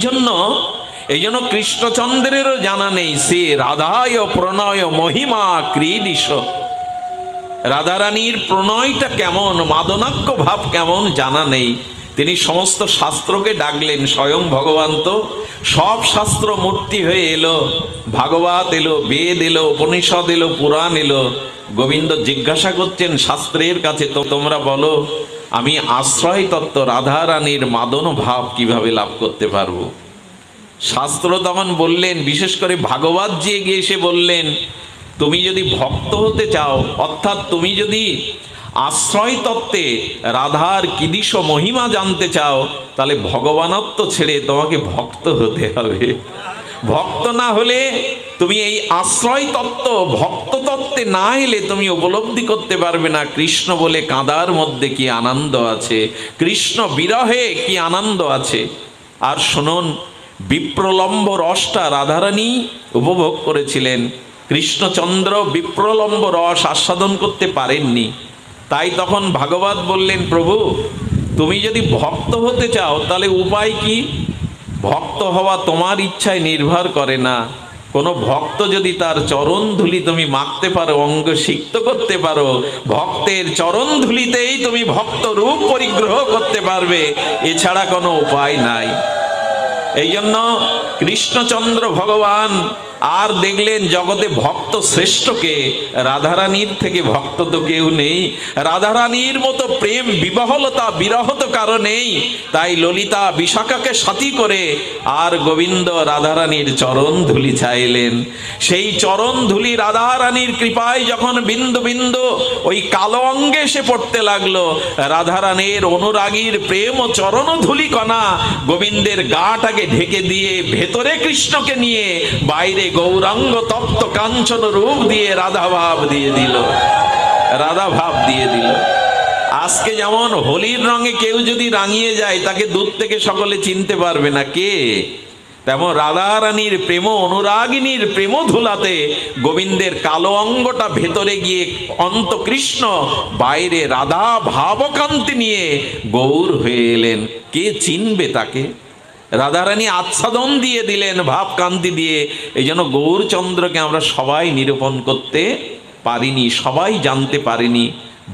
জন্য কৃষ্ণচন্দ্রেরও জানা নেই সে রাধায় প্রণয় মহিমা ক্রীডিস। রাধারানীর প্রণয়টা কেমন, মাদনাক্য ভাব কেমন জানা নেই। তিনি সমস্ত শাস্ত্রকে ডাকলেন, স্বয়ং ভগবান তো সব শাস্ত্র মূর্তি হয়ে এলো। ভাগবত এলো, বেদ এলো, উপনিষদ এলো, পুরাণ এলো। গোবিন্দ জিজ্ঞাসা করছেন শাস্ত্রের কাছে, তো তোমরা বলো আমি আশ্রয় তত্ত্ব রাধারানীর মাদন ভাব কিভাবে লাভ করতে পারবো। শাস্ত্র তখন বললেন, বিশেষ করে ভাগবত জি গিয়ে এসে বললেন, তুমি যদি ভক্ত হতে চাও, অর্থাৎ তুমি যদি আশ্রয় তত্ত্বে রাধার কিদিশ মহিমা জানতে চাও, তাহলে ভগবানত্ব ছেড়ে তোমাকে ভক্ত হতে হবে। ভক্ত না হলে তুমি এই আশ্রয় তত্ত্ব, ভক্ত তত্ত্বে না এলে তুমি উপলব্ধি করতে পারবে না কৃষ্ণ বলে কাঁদার মধ্যে কি আনন্দ আছে, কৃষ্ণ বিরহে কি আনন্দ আছে। আর শুনুন, বিপ্রলম্ব রসটা রাধারানী উপভোগ করেছিলেন, কৃষ্ণচন্দ্র বিপ্রলম্ব রস আস্বাদন করতে পারেননি। তাই তখন ভাগবত বললেন, প্রভু তুমি যদি ভক্ত হতে চাও তাহলে উপায় কি? ভক্ত হওয়া তোমার ইচ্ছায় নির্ভর করে না। কোনো ভক্ত যদি তার চরণ ধুলি তুমি মাখতে পারো, অঙ্গ সিক্ত করতে পারো, ভক্তের চরণ ধুলিতেই তুমি ভক্ত রূপ পরিগ্রহ করতে পারবে, এছাড়া কোনো উপায় নাই। এই জন্য কৃষ্ণচন্দ্র ভগবান আর দেখলেন জগতে ভক্ত শ্রেষ্ঠকে, রাধারানীর থেকে ভক্ত তো কেউ নেই। রাধারানীর মতো প্রেম বিবহলতা বিরহ তো কারো নেই। তাই ললিতা বিশাখাকে সাথী করে আর গোবিন্দ রাধারানীর চরণ ধুলি চাইলেন। সেই চরণ ধুলি রাধারানীর কৃপায় যখন বিন্দু বিন্দু ওই কালো অঙ্গে এসে পড়তে লাগলো, রাধারানীর অনুরাগীর প্রেম ও চরণ ধুলি কণা গোবিন্দের গাটাকে ঢেকে দিয়ে ভেতরে কৃষ্ণকে নিয়ে বাইরে গৌরাঙ্গ তপ্ত কাঞ্চন রূপ দিয়ে রাধা ভাব দিয়ে দিল, রাধা ভাব দিয়ে দিল। আজকে যেমন হোলির রঙে কেউ যদি রাঙিয়ে যায় তাকে দূর থেকে সকলে চিনতে পারবে না কে, তেমন রাধারানীর প্রেম অনুরাগিনীর প্রেম ধুলাতে গোবিন্দের কালো অঙ্গটা ভেতরে গিয়ে অন্ত কৃষ্ণ, বাইরে রাধা ভাবকান্তি নিয়ে গৌর হয়ে এলেন। কে চিনবে তাকে? রাধারানী আচ্ছাদন দিয়ে দিলেন ভাবকান্তি দিয়ে। এই জন্য গৌরচন্দ্রকে আমরা সবাই নিরূপণ করতে পারিনি, সবাই জানতে পারিনি।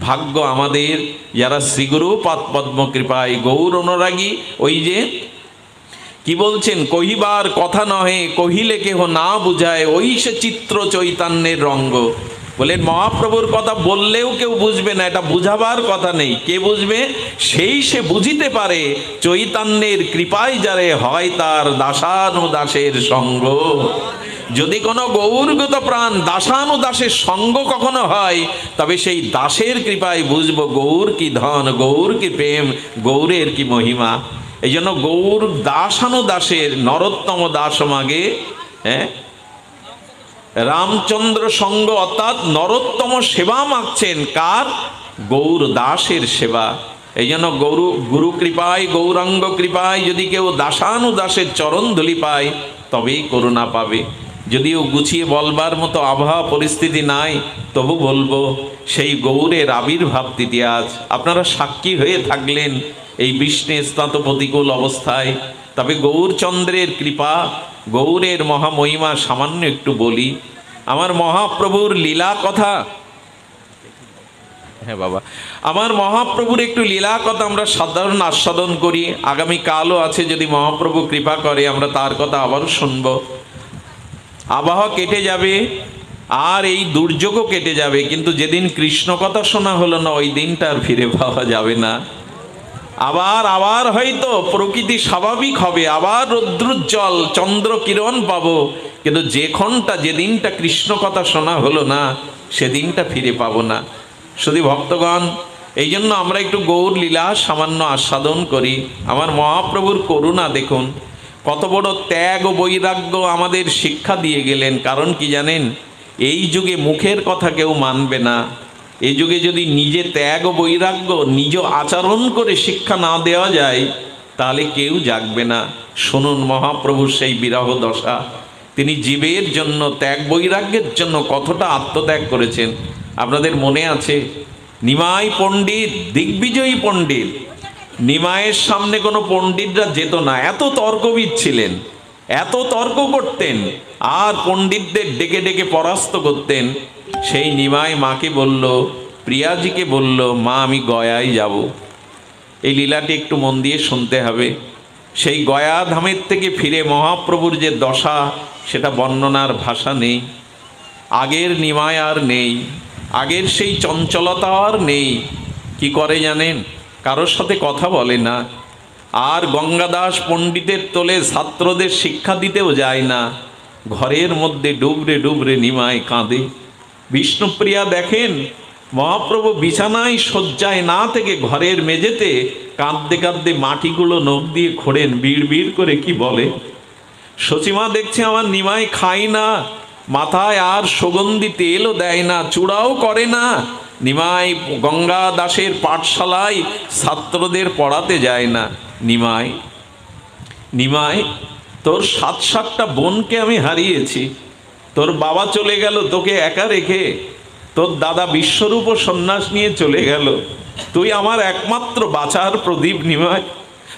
ভাগ্য আমাদের যারা শ্রীগুরু পদ্ম কৃপায় গৌর অনুরাগী। ওই যে কি বলছেন, কহিবার কথা নহে কহিলে কেহ না বুঝায়, ওই সে চিত্র চৈতন্যের রঙ্গ। বলেন মহাপ্রভুর কথা বললেও কেউ বুঝবে না, এটা বুঝাবার কথা নেই। কে বুঝবে? সেই সে বুঝিতে পারে চৈতন্যের কৃপায় যারে হয় তার দাসানুদাসের সঙ্গ। যদি কোনো গৌরগত প্রাণ দাসানুদাসের সঙ্গ কখনো হয়, তবে সেই দাসের কৃপায় বুঝবো গৌর কি ধন, গৌর কি প্রেম, গৌরের কি মহিমা। এই জন্য গৌর দাসানুদাসের নরোত্তম দাস মাগে, হ্যাঁ, রামচন্দ্র সঙ্গ, অর্থাৎ নরোত্তম সেবা মাগছেন কার? গৌর দাসের সেবা। এই জন্য গুরু কৃপায়, গৌরাঙ্গ কৃপায় যদি কেউ দাসানুদাসের চরণ ধুলি পায় তবেই করুণা পাবে। যদিও গুছিয়ে বলবার মতো আবহাওয়া পরিস্থিতি নাই, তবু বলবো সেই গৌরের আবির্ভাব তিথি আজ। আপনারা সাক্ষী হয়ে থাকলেন এই বৃষ্ণে স্নাত প্রতিকূল অবস্থায়। তবে গৌরচন্দ্রের কৃপা, গৌরের মহামহিমা সামান্য একটু বলি। আমার মহাপ্রভুর লীলা কথা, হ্যাঁ বাবা, আমার মহাপ্রভুর একটু লীলা কথা আমরা সাধারণ আস্বাদন করি। আগামী কালও আছে, যদি মহাপ্রভু কৃপা করে আমরা তার কথা আবারও শুনব। আবহাওয়া কেটে যাবে আর এই দুর্যোগও কেটে যাবে, কিন্তু যেদিন কৃষ্ণ কথা শোনা হলো না ওই দিনটা আর ফিরে পাওয়া যাবে না। আবার হয়তো প্রকৃতি স্বাভাবিক হবে, আবার রৌদ্রোজ্জ্বল চন্দ্র কিরণ পাবো, কিন্তু যেদিনটা কৃষ্ণ কথা শোনা হলো না সেদিনটা ফিরে পাবো না। শুধু ভক্তগণ, এই জন্য আমরা একটু গৌর লীলা সামান্য আস্বাদন করি। আমার মহাপ্রভুর করুণা দেখুন, কত বড় ত্যাগ ও বৈরাগ্য আমাদের শিক্ষা দিয়ে গেলেন। কারণ কি জানেন, এই যুগে মুখের কথা কেউ মানবে না। এই যুগে যদি নিজে ত্যাগ ও বৈরাগ্য নিজ আচরণ করে শিক্ষা না দেওয়া যায়, তাহলে কেউ জাগবে না। শুনুন মহাপ্রভুর সেই বিরহ দশা। তিনি জীবের জন্য, ত্যাগ বৈরাগ্যের জন্য কতটা আত্মত্যাগ করেছেন। আপনাদের মনে আছে, নিমাই পণ্ডিত, দিগ্বিজয়ী পণ্ডিত, নিমাইয়ের সামনে কোনো পণ্ডিতরা যেত না, এত তর্কবিদ ছিলেন, এত তর্ক করতেন আর পণ্ডিতদের ডেকে ডেকে পরাস্ত করতেন। সেই নিমাই মাকে বলল, প্রিয়াজিকে বলল, মা আমি গয়ায় যাব। এই লীলাটি একটু মন দিয়ে শুনতে হবে। সেই গয়া ধামের থেকে ফিরে মহাপ্রভুর যে দশা, সেটা বর্ণনার ভাষা নেই। আগের নিমাই আর নেই, আগের সেই চঞ্চলতা আর নেই। কি করে জানেন, কারোর সাথে কথা বলে না, আর গঙ্গাদাস পণ্ডিতের তোলে ছাত্রদের শিক্ষা দিতেও যায় না। ঘরের মধ্যে ডুবরে ডুবরে নিমাই কাঁদে। বিষ্ণুপ্রিয়া দেখেন, মহাপ্রভু বিছানায় শয্যায় না থেকে ঘরের মেঝেতে কাঁদতে কাঁদতে মাটিগুলো নখ দিয়ে খোঁড়েন, বিড় বিড় করে কি বলে। সচিমা দেখছে আমার নিমাই খায় না, মাথায় আর সুগন্ধি তেলও দেয় না, চূড়াও করে না। নিমাই গঙ্গা দাসের পাঠশালায় ছাত্রদের পড়াতে যায় না। নিমাই, নিমাই, তোর 7-7টা বোনকে আমি হারিয়েছি, তোর বাবা চলে গেল তোকে একা রেখে, তোর দাদা বিশ্বরূপ সন্ন্যাস নিয়ে চলে গেল, তুই আমার একমাত্র বাঁচার প্রদীপ। নিমাই,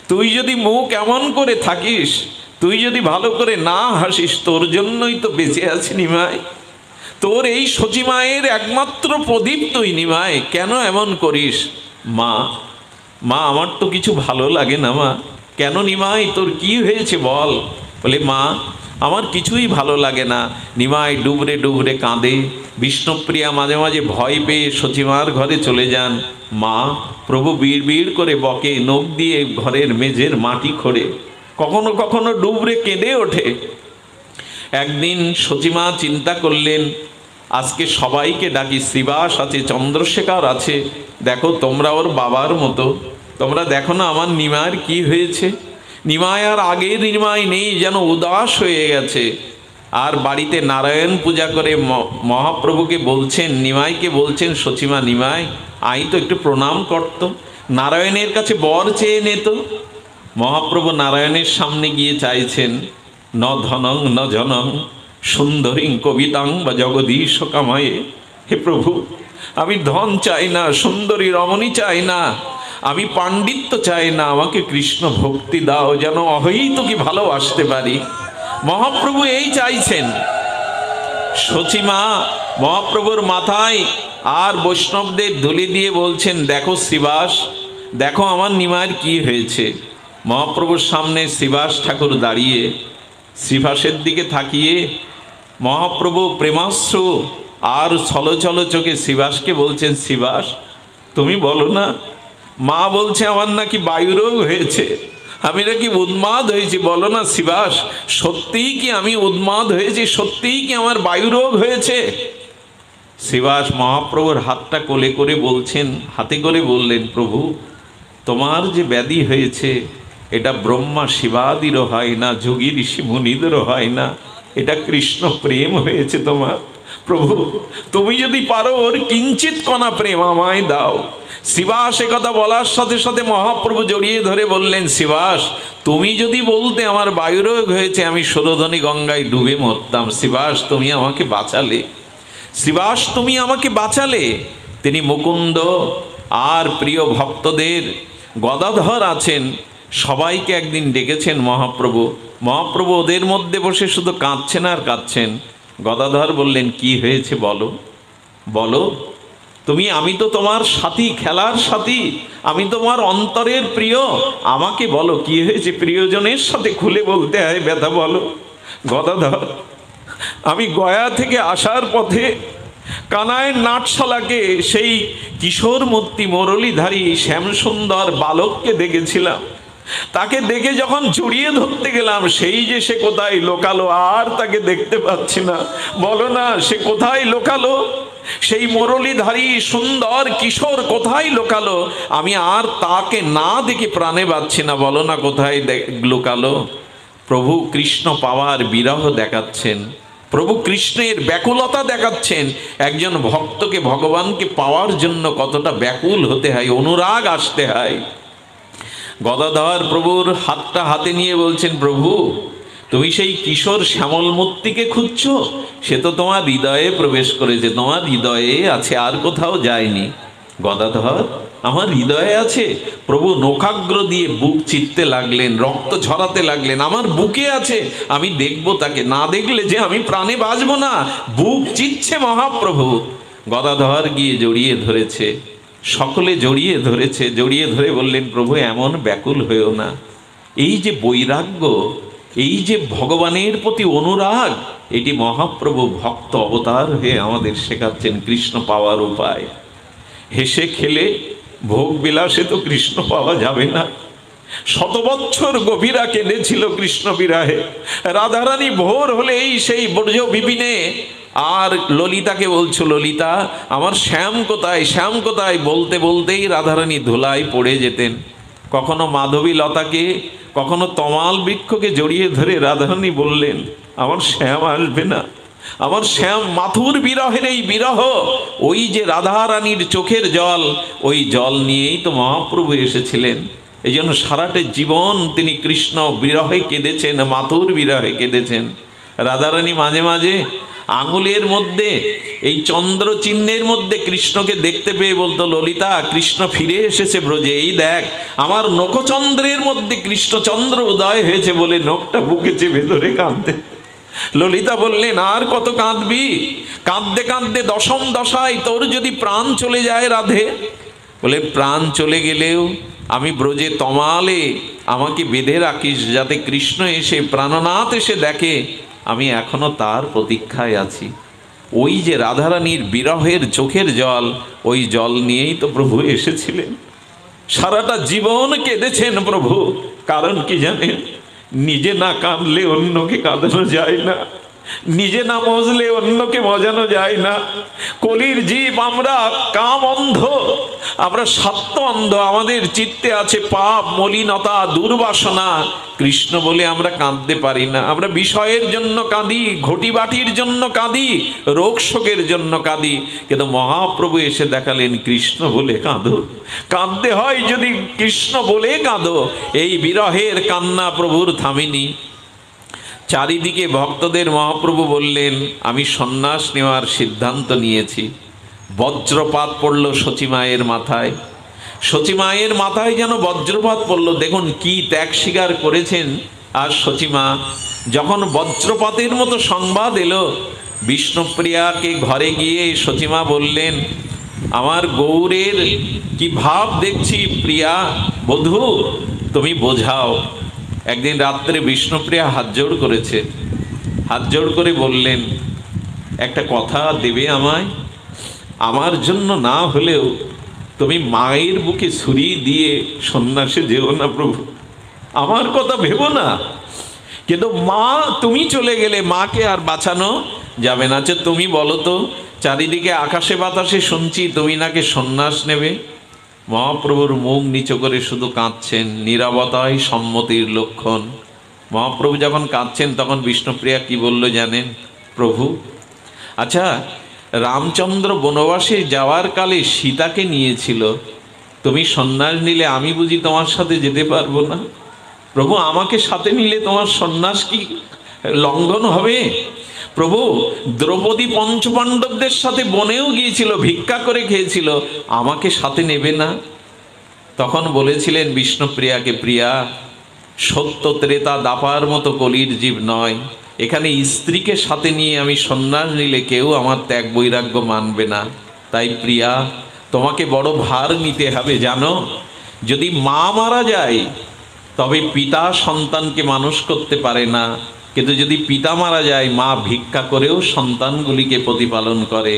তুই যদি মুখ এমন করে থাকিস, তুই যদি ভালো করে না হাসিস, তোর জন্যই তো বেঁচে আছি নিমাই। তোর এই সচিমায়ের একমাত্র প্রদীপ তুই নিমাই, কেন এমন করিস? মা, মা আমার তো কিছু ভালো লাগে না মা। কেন নিমাই, তোর কি হয়েছে বল? বলে, মা আমার কিছুই ভালো লাগে না। নিমাই ডুবরে ডুবরে কাঁদে। বিষ্ণুপ্রিয়া মাঝে মাঝে ভয় পেয়ে সচিমার ঘরে চলে যান। মা, প্রভু বিড় বিড় করে বকে, নখ দিয়ে ঘরের মেঝের মাটি খোঁড়ে, কখনো কখনো ডুবরে কেঁদে ওঠে। একদিন সচিমা চিন্তা করলেন, আজকে সবাইকে ডাকি, শ্রীবাস আছে, চন্দ্রশেখর আছে, দেখো তোমরা ওর বাবার মতো, তোমরা দেখো না আমার নিমায়ের কি হয়েছে। নিমাই আর আগের নিমাই নেই, যেন উদাস হয়ে গেছে। আর বাড়িতে নারায়ণ পূজা করে মহাপ্রভুকে বলছেন, নিমাইকে বলছেন, সচিমা নিমাই আই তো একটু প্রণাম করত, নারায়ণের কাছে বর চেয়ে নিত। মহাপ্রভু নারায়ণের সামনে গিয়ে চাইছেন, ন ধনং ন জনং সুন্দরী কবিতাং বা জগদীশ কামায়ে। হে প্রভু, আমি ধন চাই না, সুন্দরী রমণী চাই না, আমি পাণ্ডিত্য চাই না, আমাকে কৃষ্ণ ভক্তি দাও, যেন অহৈতুকী ভালোবাসতে পারি। মহাপ্রভু এই চাইছেন। সচিমা মহাপ্রভুর মাথায় আর বৈষ্ণবদের ধুলি দিয়ে বলছেন, দেখো শ্রীবাস, দেখো আমার নিমায়ের কি হয়েছে। মহাপ্রভুর সামনে শ্রীবাস ঠাকুর দাঁড়িয়ে, শ্রীবাসের দিকে তাকিয়ে মহাপ্রভু প্রেমাশ্রু আর ছলছল চোখে শ্রীবাসকে বলছেন, শ্রীবাস তুমি বলো না, মা বলছে আমার নাকি বায়ুরোগ হয়েছে, আমি নাকি উন্মাদ হয়েছি, বলো না শ্রীবাস, সত্যিই কি আমি উন্মাদ হয়েছি, সত্যিই কি আমার বায়ুরোগ হয়েছে? শ্রীবাস মহাপ্রভুর হাতটা কোলে করে বলছেন, হাতে করে বললেন, প্রভু তোমার যে ব্যাধি হয়েছে, এটা ব্রহ্মা শিবাদিরও হয় না, যোগী ঋষি মুনিদেরও হয় না, এটা কৃষ্ণ প্রেম হয়েছে তোমার। প্রভু তুমি যদি পারো ওর কিঞ্চিত কণা প্রেম আমায় দাও। শ্রীবাস কথা বলার সাথে সাথে মহাপ্রভু জড়িয়ে ধরে বললেন, শ্রীবাস তুমি যদি বলতে আমার বায়ুরোগ হয়েছে, আমি সুরধনী গঙ্গায় ডুবে মরতাম। শ্রীবাস তুমি আমাকে বাঁচালে, শ্রীবাস তুমি আমাকে বাঁচালে। তিনি মুকুন্দ আর প্রিয় ভক্তদের, গদাধর আছেন, সবাইকে একদিন ডেকেছেন মহাপ্রভু। মহাপ্রভু ওদের মধ্যে বসে শুধু কাঁদছেন আর কাঁদছেন। গদাধর বললেন, কি হয়েছে বলো, বলো তুমি, আমি তো তোমার সাথী, খেলার সাথী, আমি তোমার অন্তরের প্রিয়, আমাকে বলো কি হয়েছে। প্রিয়জনের সাথে খুলে বলতে হয় ব্যথা, বলো। গদাধর, আমি গয়া থেকে আসার পথে কানাইয়ের নাটশালাকে সেই কিশোর মূর্তি মুরলীধারী শ্যামসুন্দর বালককে দেখেছিলাম, তাকে দেখে যখন জড়িয়ে ধরতে গেলাম, সেই যে সে কোথায় লোকালো, আর তাকে দেখতে পাচ্ছি না। বলো না সে কোথায় লোকালো, সেই মুরলীধারী সুন্দর কিশোর কোথায় লোকালো, আমি আর তাকে না দেখে প্রাণে বাঁচছি না, বলো না কোথায় লোকালো। প্রভু কৃষ্ণ পাওয়ার বিরহ দেখাচ্ছেন, প্রভু কৃষ্ণের ব্যাকুলতা দেখাচ্ছেন। একজন ভক্তকে ভগবানকে পাওয়ার জন্য কতটা ব্যাকুল হতে হয়, অনুরাগ আসতে হয়। গদাধর প্রভুর হাতটা হাতে নিয়ে বলছেন, প্রভু তুমি সেই কিশোর শ্যামল মূর্তিকে খুঁজছো? সে তো তোমার হৃদয়ে প্রবেশ করেছে, তোমার হৃদয়ে আছে, আর কোথাও যায়নি। গদাধর আমার হৃদয়ে আছে। প্রভু নখাগ্র দিয়ে বুক চিরতে লাগলেন, রক্ত ঝরাতে লাগলেন। আমার বুকে আছে, আমি দেখবো তাকে, না দেখলে যে আমি প্রাণে বাঁচবো না। বুক চিরছে মহাপ্রভু। গদাধর গিয়ে জড়িয়ে ধরেছে, সকলে জড়িয়ে ধরেছে। জড়িয়ে ধরে বললেন, প্রভু এমন ব্যাকুল হয়েও না। এই যে বৈরাগ্য, এই যে ভগবানের প্রতি অনুরাগ, এটি মহাপ্রভু ভক্ত অবতার হয়ে আমাদের শেখাচ্ছেন কৃষ্ণ পাওয়ার উপায়। হেসে খেলে ভোগ বিলাসে তো কৃষ্ণ পাওয়া যাবে না। শত বৎসর গভীরা কেঁদেছিল কৃষ্ণ বিরাহে। রাধারানী ভোর হলেই সেই বর্জ বিপিনে আর ললিতাকে বলছো, ললিতা আমার শ্যাম কোথায়, শ্যাম কোথায়, বলতে বলতেই রাধারানী ধুলায় পড়ে যেতেন। কখনো মাধবী লতাকে, কখনো তমাল বৃক্ষকে জড়িয়ে ধরে রাধারানী বললেন, আমার শ্যাম আসবে না, আমার শ্যাম। মাথুর বিরহের এই বিরহ, ওই যে রাধারানীর চোখের জল, ওই জল নিয়েই তো মহাপ্রভু এসেছিলেন। এই জন্য সারাটা জীবন তিনি কৃষ্ণ বিরহে কেঁদেছেন, মাথুর বিরহে কেঁদেছেন। রাধারানী মাঝে মাঝে আঙুলের মধ্যে, এই চন্দ্র চিহ্নের মধ্যে কৃষ্ণকে দেখতে পেয়ে বলতো, ললিতা কৃষ্ণ ফিরে এসেছে ব্রজে, এই দেখ আমার নখচন্দ্রের মধ্যে কৃষ্ণচন্দ্র উদয় হয়েছে বলে নখটা বুকে চেপে ধরে কাঁদতে। ললিতা বললেন, আর কত কাঁদবি? কাঁদতে কাঁদতে দশম দশায় তোর যদি প্রাণ চলে যায় রাধে। বলে, প্রাণ চলে গেলেও আমি ব্রজে তমালে আমাকে বেঁধে রাখিস, যাতে কৃষ্ণ এসে প্রাণনাথ এসে দেখে আমি এখনো তার প্রতীক্ষায় আছি। ওই যে রাধারানীর বিরহের চোখের জল, ওই জল নিয়েই তো প্রভু এসেছিলেন। সারাটা জীবন কেঁদেছেন প্রভু। কারণ কি জানেন? নিজে না কাঁদলে অন্যকে কাঁদানো যায় না, নিজে না মজলে অন্যকে মজানো যায় না। কলির জীব আমরা, কাম অন্ধ, আমরা স্বার্থ অন্ধ। আমাদের চিত্তে আছে পাপ, মলিনতা, দুর্বাসনা। কৃষ্ণ বলে আমরা কাঁদতে পারি না। আমরা বিষয়ের জন্য কাঁদি, ঘটি বাটির জন্য কাঁদি, রোগ শোকের জন্য কাঁদি। কিন্তু মহাপ্রভু এসে দেখালেন, কৃষ্ণ বলে কাঁদো। কাঁদতে হয় যদি কৃষ্ণ বলে কাঁদো। এই বিরহের কান্না প্রভুর থামেনি। চারিদিকে ভক্তদের মহাপ্রভু বললেন, আমি সন্ন্যাস নেওয়ার সিদ্ধান্ত নিয়েছি। বজ্রপাত পড়ল সচিমায়ের মাথায়। সচিমায়ের মাথায় যেন বজ্রপাত পড়ল। দেখুন কি ত্যাগ স্বীকার করেছেন। আর সচিমা যখন বজ্রপাতের মতো সংবাদ এলো, বিষ্ণুপ্রিয়াকে ঘরে গিয়ে সচিমা বললেন, আমার গৌরের কি ভাব দেখছি প্রিয়া, বধূ তুমি বোঝাও। একদিন রাত্রে বিষ্ণুপ্রিয়া হাত জোড় করেছে, হাত জোড় করে বললেন, একটা কথা দেবে আমায়? আমার জন্য না হলেও তুমি মায়ের বুকে ছুরি দিয়ে সন্ন্যাসে যেও না প্রভু, আমার কথা ভেবো না। কিন্তু মা, তুমি চলে গেলে মাকে আর বাঁচানো যাবে না। আচ্ছা তুমি বলো তো, চারিদিকে আকাশে বাতাসে শুনছি তুমি নাকি সন্ন্যাস নেবে। মহাপ্রভুর মুখ নিচু করে শুধু কাঁদছেন। নীরবতাই সম্মতির লক্ষণ। মহাপ্রভু যখন কাঁদছেন তখন বিষ্ণুপ্রিয়া কি বলল জানেন? প্রভু, আচ্ছা রামচন্দ্র বনবাসে যাওয়ার কালে সীতাকে নিয়েছিল, তুমি সন্ন্যাস নিলে আমি বুঝি তোমার সাথে যেতে পারবো না? প্রভু, আমাকে সাথে নিলে তোমার সন্ন্যাস কি লঙ্ঘন হবে? প্রভু, দ্রৌপদী পঞ্চপাণ্ডবদের সাথে বনেও গিয়েছিল, ভিক্ষা করে খেয়েছিল, আমাকে সাথে নেবে না? তখন বলেছিলেন বিষ্ণুপ্রিয়াকে, প্রিয়া সত্য ত্রেতা দাপার মতো কলির জীব নয়। এখানে স্ত্রীকে সাথে নিয়ে আমি সন্ন্যাস নিলে কেউ আমার ত্যাগ বৈরাগ্য মানবে না। তাই প্রিয়া, তোমাকে বড় ভার নিতে হবে জানো। যদি মা মারা যায় তবে পিতা সন্তানকে মানুষ করতে পারে না, কিন্তু যদি পিতা মারা যায় মা ভিক্ষা করেও সন্তানগুলিকে প্রতিপালন করে।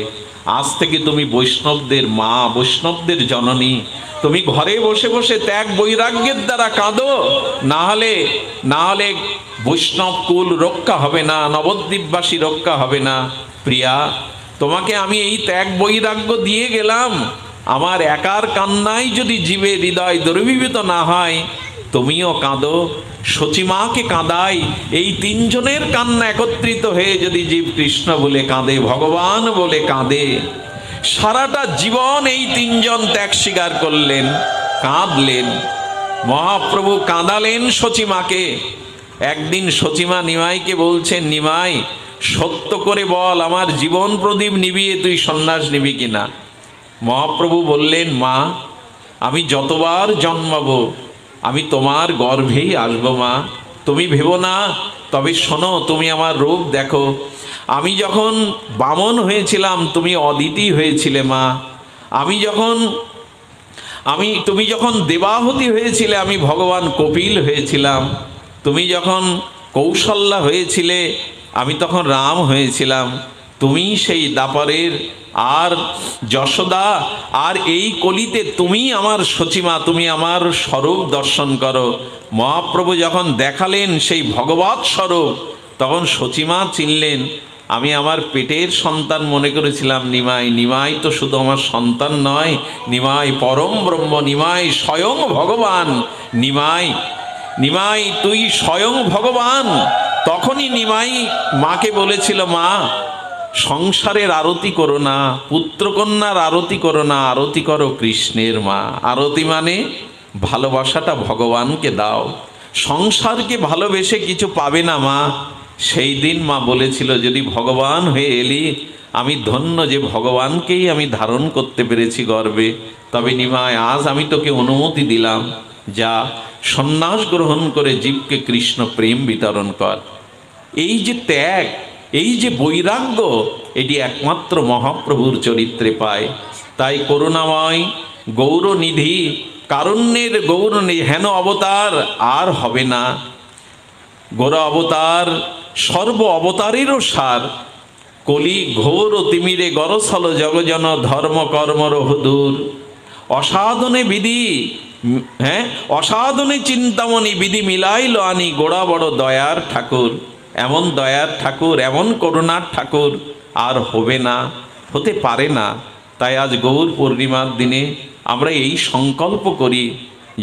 আজ থেকে তুমি বৈষ্ণবদের মা, বৈষ্ণবদের জননী। তুমি ঘরে বসে বসে ত্যাগ বৈরাগ্যের দ্বারা কাঁদো, না হলে বৈষ্ণব কুল রক্ষা হবে না, নবদ্বীপবাসী রক্ষা হবে না। প্রিয়া, তোমাকে আমি এই ত্যাগ বৈরাগ্য দিয়ে গেলাম। আমার একার কান্নাই যদি জীবে হৃদয় দ্রবীভূত না হয়, তুমিও কাঁদো, সচিমাকে কাঁদাই। এই তিনজনের কান্না একত্রিত হয়ে যদি জীব কৃষ্ণ বলে কাঁদে, ভগবান বলে কাঁদে, সারাটা জীবন এই তিনজন ত্যাগ স্বীকার করলেন, কাঁদলেন। মহাপ্রভু কাঁদালেন সচিমাকে। একদিন সচিমা নিমাইকে বলছেন, নিমাই সত্য করে বল, আমার জীবন প্রদীপ নিবিয়ে তুই সন্ন্যাস নিবি কিনা? মহাপ্রভু বললেন, মা আমি যতবার জন্মাবো আমি তোমার গর্ভেই আসবো মা, তুমি ভেবো না। তবে শোনো, তুমি আমার রূপ দেখো, আমি যখন বামন হয়েছিলাম তুমি অদিতি হয়েছিলে মা, তুমি যখন দেবাহুতি হয়েছিলে আমি ভগবান কপিল হয়েছিলাম, তুমি যখন কৌশল্যা হয়েছিলে আমি তখন রাম হয়েছিলাম, তুমি সেই দাপরের আর যশোদা, আর এই কলিতে তুমি আমার সচিমা, তুমি আমার স্বরূপ দর্শন করো। মহাপ্রভু যখন দেখালেন সেই ভগবৎ স্বরূপ, তখন সচিমা চিনলেন। আমি আমার পেটের সন্তান মনে করেছিলাম নিমাই, নিমাই তো শুধু আমার সন্তান নয়, নিমাই পরম ব্রহ্ম, নিমাই স্বয়ং ভগবান, নিমাই নিমাই তুই স্বয়ং ভগবান। তখনই নিমাই মাকে বলেছিল, মা সংসারের আরতি করো না, পুত্রকন্যার আরতি করো না, আরতি করো কৃষ্ণের মা। আরতি মানে ভালোবাসাটা ভগবানকে দাও, সংসারকে ভালোবেসে কিছু পাবে না মা। সেই দিন মা বলেছিল, যদি ভগবান হয়ে এলি আমি ধন্য যে ভগবানকেই আমি ধারণ করতে পেরেছি গর্বে। তবে নিমাই আজ আমি তোকে অনুমতি দিলাম, যা সন্ন্যাস গ্রহণ করে জীবকে কৃষ্ণ প্রেম বিতরণ কর। এই যে ত্যাগ, এই যে বৈরাগ্য, এটি একমাত্র মহাপ্রভুর চরিত্রে পায়। তাই করুণাময় গৌরনিধি, কারুণ্যের গৌরনিধি হেন অবতার আর হবে না। গোর অবতার সর্ব অবতারেরও সার, কলি ঘোর তিমিরে গরসল জগজন ধর্ম কর্মর হুদূর, অসাধনে বিধি অসাধনে চিন্তামণি বিধি মিলাইল আনি, গোড়া বড় দয়ার ঠাকুর। এমন দয়ার ঠাকুর, এমন করুণার ঠাকুর আর হবে না, হতে পারে না। তাই আজ গৌর পূর্ণিমার দিনে আমরা এই সংকল্প করি,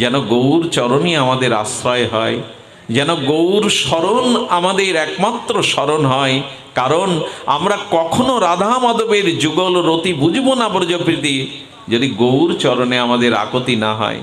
যেন গৌর চরণই আমাদের আশ্রয় হয়, যেন গৌর শরণ আমাদের একমাত্র শরণ হয়। কারণ আমরা কখনো রাধা মাধবের যুগল রতি বুঝবো না ব্রজপ্রীতি, যদি গৌর চরণে আমাদের আকতি না হয়।